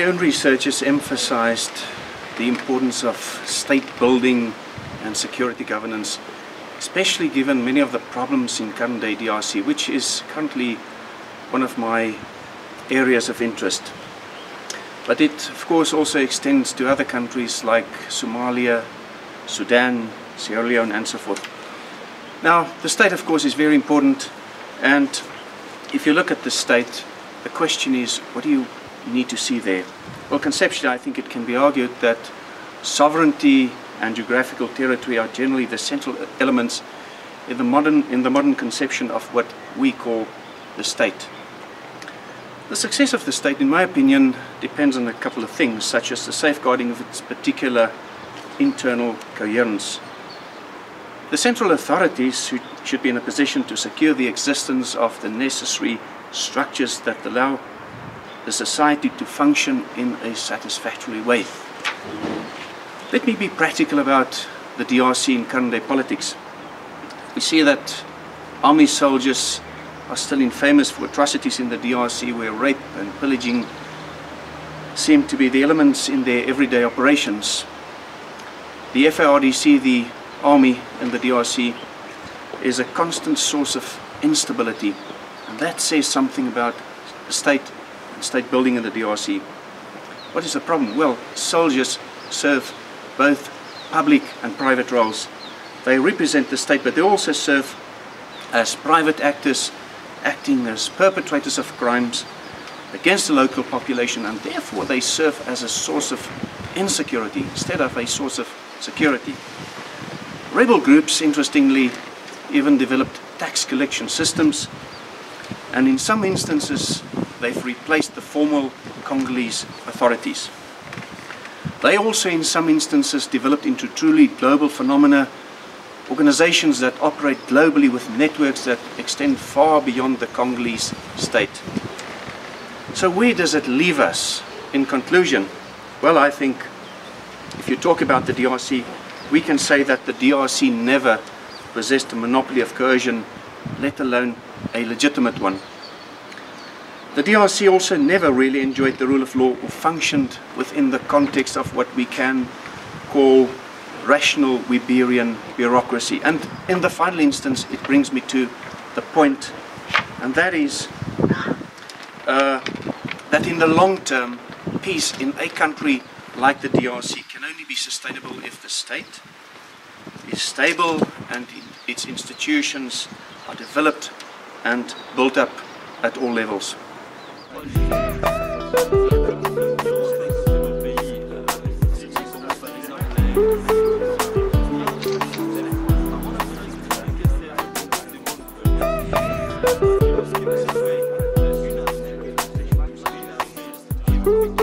My own research has emphasized the importance of state building and security governance, especially given many of the problems in current day DRC, which is currently one of my areas of interest. But it of course also extends to other countries like Somalia, Sudan, Sierra Leone and so forth. Now the state of course is very important, and if you look at the state, the question is, what do you need to see there? Well, conceptually I think it can be argued that sovereignty and geographical territory are generally the central elements in the modern conception of what we call the state. The success of the state, in my opinion, depends on a couple of things, such as the safeguarding of its particular internal coherence. The central authorities should be in a position to secure the existence of the necessary structures that allow the society to function in a satisfactory way. Let me be practical about the DRC in current day politics. We see that army soldiers are still infamous for atrocities in the DRC, where rape and pillaging seem to be the elements in their everyday operations. The FARDC, the army in the DRC, is a constant source of instability, and that says something about the state and state building in the DRC. What is the problem? Well, soldiers serve both public and private roles. They represent the state, but they also serve as private actors, acting as perpetrators of crimes against the local population, and therefore they serve as a source of insecurity instead of a source of security. Rebel groups, interestingly, even developed tax collection systems, and in some instances they've replaced the formal Congolese authorities. They also in some instances developed into truly global phenomena, organizations that operate globally with networks that extend far beyond the Congolese state. So where does it leave us in conclusion? Well, I think if you talk about the DRC, we can say that the DRC never possessed a monopoly of coercion, let alone a legitimate one. The DRC also never really enjoyed the rule of law or functioned within the context of what we can call rational Weberian bureaucracy. And in the final instance, it brings me to the point, and that is that in the long term, peace in a country like the DRC can only be sustainable if the state is stable and its institutions are developed and built up at all levels. Thank you.